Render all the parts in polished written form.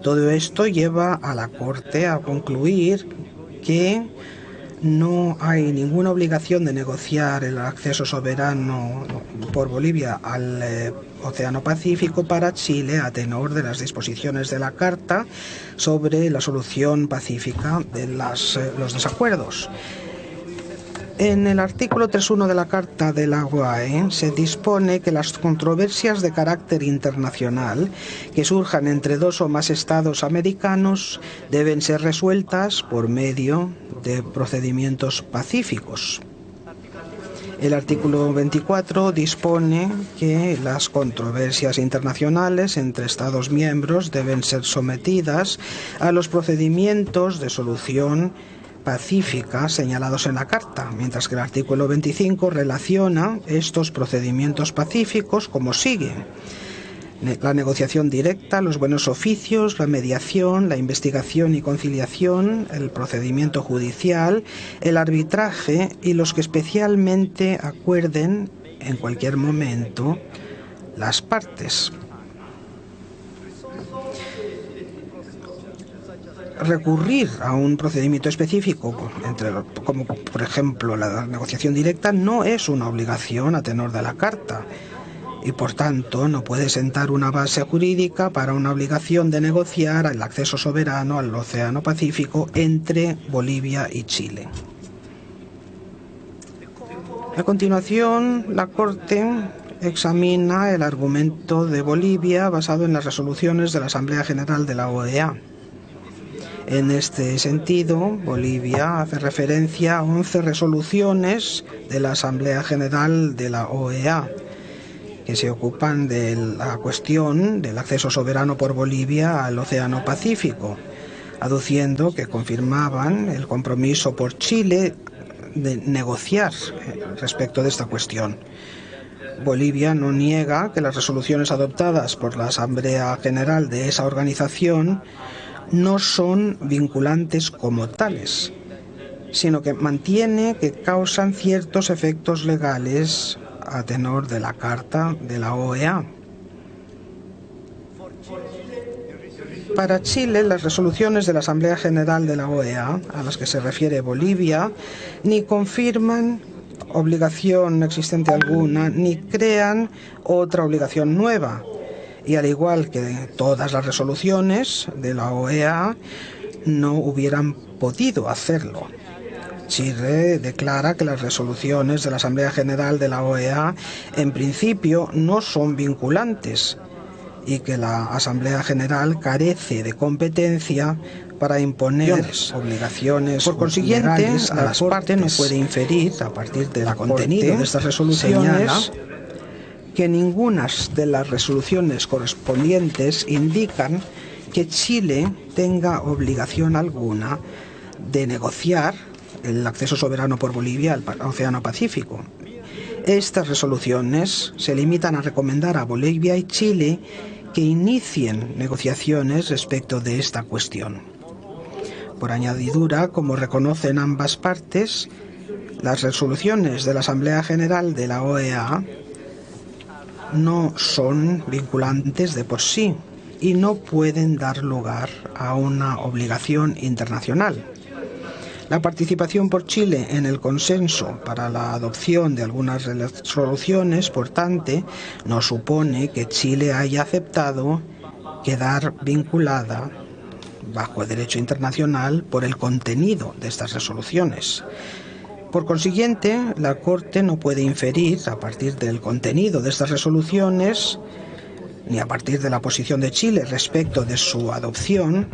Todo esto lleva a la Corte a concluir que no hay ninguna obligación de negociar el acceso soberano por Bolivia al Océano Pacífico para Chile a tenor de las disposiciones de la Carta sobre la solución pacífica de los desacuerdos. En el artículo 3.1 de la Carta de la OAE se dispone que las controversias de carácter internacional que surjan entre dos o más estados americanos deben ser resueltas por medio de procedimientos pacíficos. El artículo 24 dispone que las controversias internacionales entre Estados miembros deben ser sometidas a los procedimientos de solución pacífica señalados en la Carta, mientras que el artículo 25 relaciona estos procedimientos pacíficos como sigue: la negociación directa, los buenos oficios, la mediación, la investigación y conciliación, el procedimiento judicial, el arbitraje y los que especialmente acuerden en cualquier momento las partes. Recurrir a un procedimiento específico, como por ejemplo la negociación directa, no es una obligación a tenor de la Carta y por tanto no puede sentar una base jurídica para una obligación de negociar el acceso soberano al Océano Pacífico entre Bolivia y Chile. A continuación, la Corte examina el argumento de Bolivia basado en las resoluciones de la Asamblea General de la OEA. En este sentido, Bolivia hace referencia a 11 resoluciones de la Asamblea General de la OEA que se ocupan de la cuestión del acceso soberano por Bolivia al Océano Pacífico, aduciendo que confirmaban el compromiso por Chile de negociar respecto de esta cuestión. Bolivia no niega que las resoluciones adoptadas por la Asamblea General de esa organización no son vinculantes como tales, sino que mantiene que causan ciertos efectos legales a tenor de la Carta de la OEA. Para Chile, las resoluciones de la Asamblea General de la OEA, a las que se refiere Bolivia, ni confirman obligación existente alguna, ni crean otra obligación nueva. Y al igual que todas las resoluciones de la OEA, no hubieran podido hacerlo. Chile declara que las resoluciones de la Asamblea General de la OEA en principio no son vinculantes y que la Asamblea General carece de competencia para imponer obligaciones. Por consiguiente, la Corte no puede inferir a partir del contenido de estas resoluciones que ninguna de las resoluciones correspondientes indican que Chile tenga obligación alguna de negociar el acceso soberano por Bolivia al Océano Pacífico. Estas resoluciones se limitan a recomendar a Bolivia y Chile que inicien negociaciones respecto de esta cuestión. Por añadidura, como reconocen ambas partes, las resoluciones de la Asamblea General de la OEA no son vinculantes de por sí y no pueden dar lugar a una obligación internacional. La participación por Chile en el consenso para la adopción de algunas resoluciones, por tanto, no supone que Chile haya aceptado quedar vinculada bajo el derecho internacional por el contenido de estas resoluciones. Por consiguiente, la Corte no puede inferir a partir del contenido de estas resoluciones ni a partir de la posición de Chile respecto de su adopción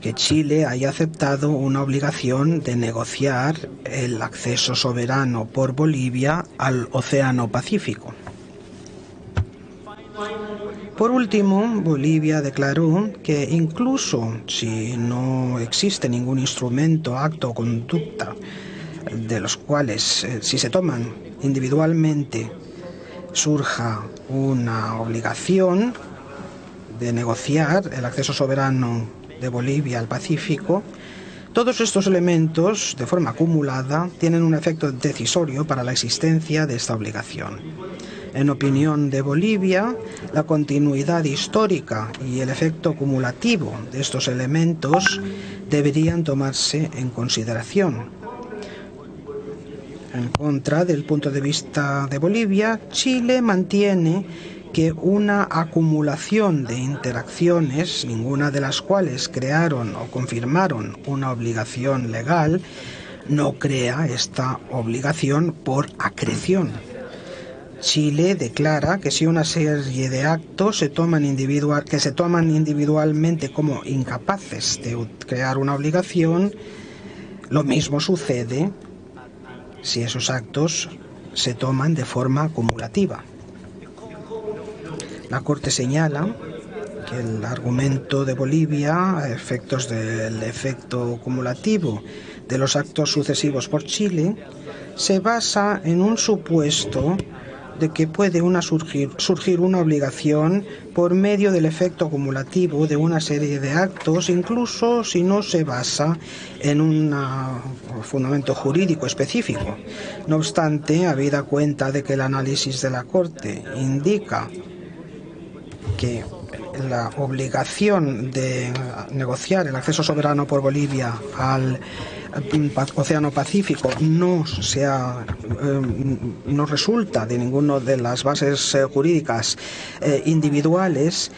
que Chile haya aceptado una obligación de negociar el acceso soberano por Bolivia al Océano Pacífico. Por último, Bolivia declaró que incluso si no existe ningún instrumento, acto o conducta de los cuales, si se toman individualmente, surja una obligación de negociar el acceso soberano de Bolivia al Pacífico, todos estos elementos, de forma acumulada, tienen un efecto decisorio para la existencia de esta obligación. En opinión de Bolivia, la continuidad histórica y el efecto acumulativo de estos elementos deberían tomarse en consideración. En contra del punto de vista de Bolivia, Chile mantiene que una acumulación de interacciones, ninguna de las cuales crearon o confirmaron una obligación legal, no crea esta obligación por acreción. Chile declara que si una serie de actos se toman individualmente como incapaces de crear una obligación, lo mismo sucede si esos actos se toman de forma acumulativa. La Corte señala que el argumento de Bolivia, a efectos del efecto acumulativo de los actos sucesivos por Chile, se basa en un supuesto de que puede surgir una obligación por medio del efecto acumulativo de una serie de actos, incluso si no se basa en un fundamento jurídico específico. No obstante, habida cuenta de que el análisis de la Corte indica que la obligación de negociar el acceso soberano por Bolivia al Océano Pacífico no resulta de ninguna de las bases jurídicas individuales,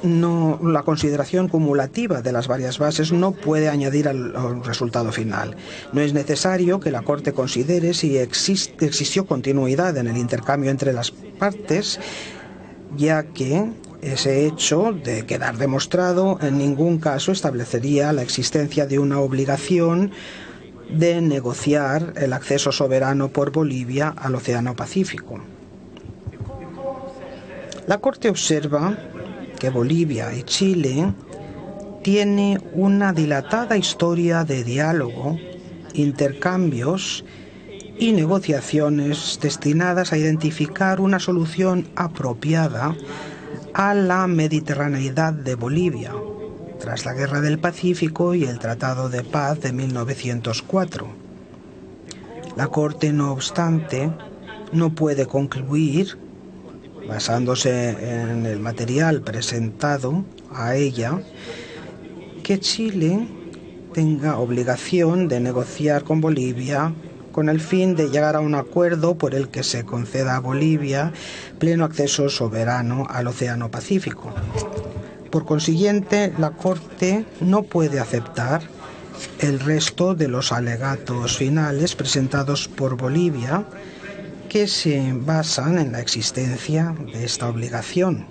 la consideración cumulativa de las varias bases no puede añadir al resultado final. No es necesario que la Corte considere si existió continuidad en el intercambio entre las partes, ya que ese hecho de quedar demostrado en ningún caso establecería la existencia de una obligación de negociar el acceso soberano por Bolivia al Océano Pacífico. La Corte observa que Bolivia y Chile tienen una dilatada historia de diálogo, intercambios y negociaciones destinadas a identificar una solución apropiada a la mediterraneidad de Bolivia, tras la Guerra del Pacífico y el Tratado de Paz de 1904. La Corte, no obstante, no puede concluir, basándose en el material presentado a ella, que Chile tenga obligación de negociar con Bolivia con el fin de llegar a un acuerdo por el que se conceda a Bolivia pleno acceso soberano al Océano Pacífico. Por consiguiente, la Corte no puede aceptar el resto de los alegatos finales presentados por Bolivia, que se basan en la existencia de esta obligación.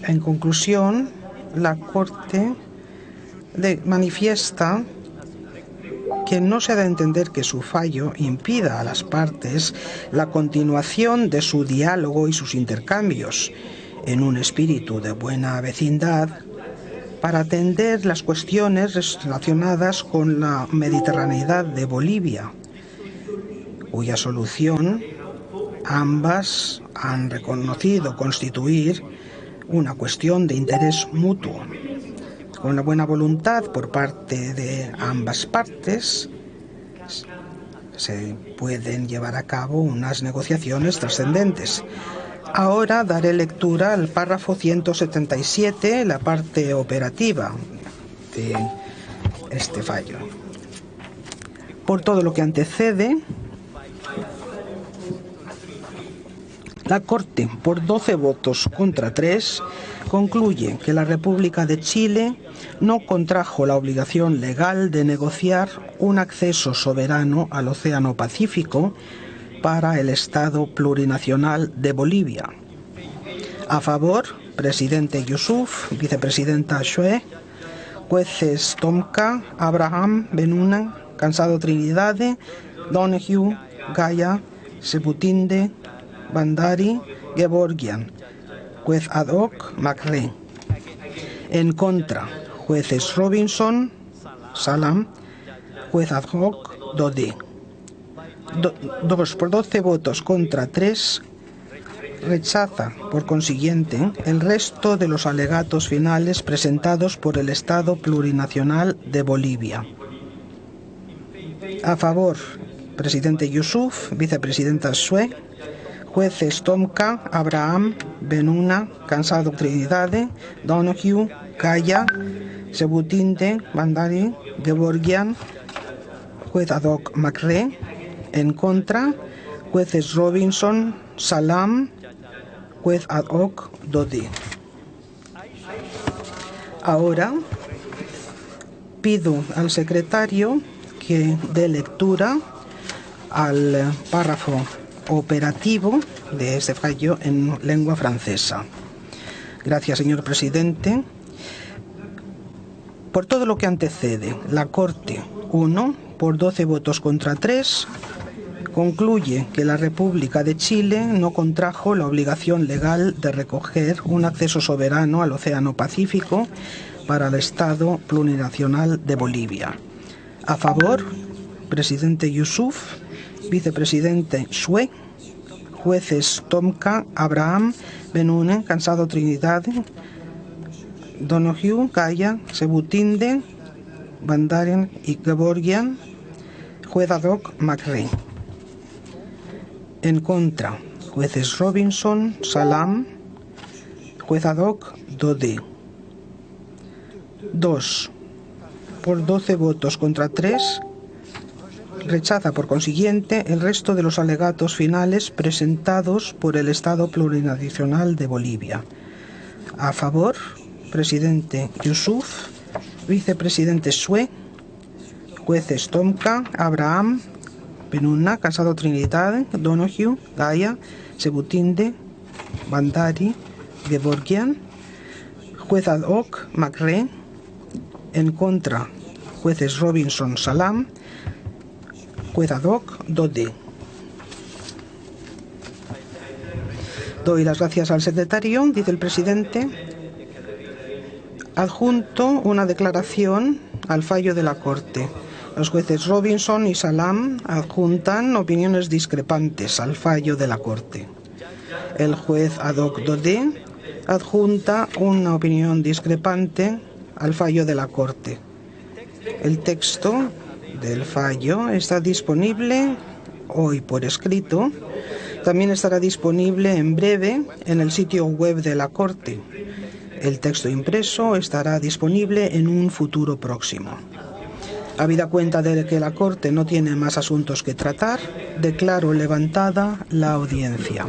En conclusión, la Corte manifiesta que no se da a entender que su fallo impida a las partes la continuación de su diálogo y sus intercambios en un espíritu de buena vecindad para atender las cuestiones relacionadas con la mediterraneidad de Bolivia, cuya solución ambas han reconocido constituir una cuestión de interés mutuo. Con la buena voluntad por parte de ambas partes, se pueden llevar a cabo unas negociaciones trascendentes. Ahora daré lectura al párrafo 177, la parte operativa de este fallo. Por todo lo que antecede, la Corte, por 12 votos contra 3, concluye que la República de Chile no contrajo la obligación legal de negociar un acceso soberano al Océano Pacífico para el Estado plurinacional de Bolivia. A favor, presidente Yusuf, vicepresidenta Shue, jueces Tomka, Abraham, Benuna, Cansado Trinidade, Donahue, Gaya, Sebutinde, Bandari, Gevorgian, juez ad hoc, Maclé. En contra, jueces Robinson, Salam, juez ad hoc, Dodé. Por 12 votos contra 3, rechaza, por consiguiente, el resto de los alegatos finales presentados por el Estado plurinacional de Bolivia. A favor, presidente Yusuf, vicepresidenta Shwe, jueces Tomka, Abraham, Benuna, Cansado Trinidade, Donoghue, Kaya, Sebutinde, Bandari, Gevorgian, juez ad hoc McRae. En contra, jueces Robinson, Salam, juez ad hoc Dodi. Ahora pido al secretario que dé lectura al párrafo operativo de este fallo en lengua francesa. Gracias, señor presidente. Por todo lo que antecede, la Corte 1, por 12 votos contra 3, concluye que la República de Chile no contrajo la obligación legal de recoger un acceso soberano al Océano Pacífico para el Estado plurinacional de Bolivia. A favor, presidente Yusuf, vicepresidente Shwe, jueces Tomka, Abraham, Benune, Cansado Trinidade, Donoghue, Kaya, Sebutinde, Bandarian y Gevorgian, juez ad hoc McRae. En contra, jueces Robinson, Salam, juez ad hoc Dodi. 2. Por 12 votos contra 3, rechaza por consiguiente el resto de los alegatos finales presentados por el Estado plurinacional de Bolivia. A favor, presidente Yusuf, vicepresidente Shwe, jueces Tomka, Abraham, Benuna, Cansado Trinidad, Donoghue, Gaya, Sebutinde, Bandari, Gevorgian, juez ad hoc McRae. En contra, jueces Robinson, Salam, juez ad hoc Dodi. Doy las gracias al secretario, dice el presidente. Adjunto una declaración al fallo de la Corte. Los jueces Robinson y Salam adjuntan opiniones discrepantes al fallo de la Corte. El juez ad hoc Dodi adjunta una opinión discrepante al fallo de la Corte. El texto del fallo está disponible hoy por escrito. También estará disponible en breve en el sitio web de la Corte. El texto impreso estará disponible en un futuro próximo. Habida cuenta de que la Corte no tiene más asuntos que tratar, declaro levantada la audiencia.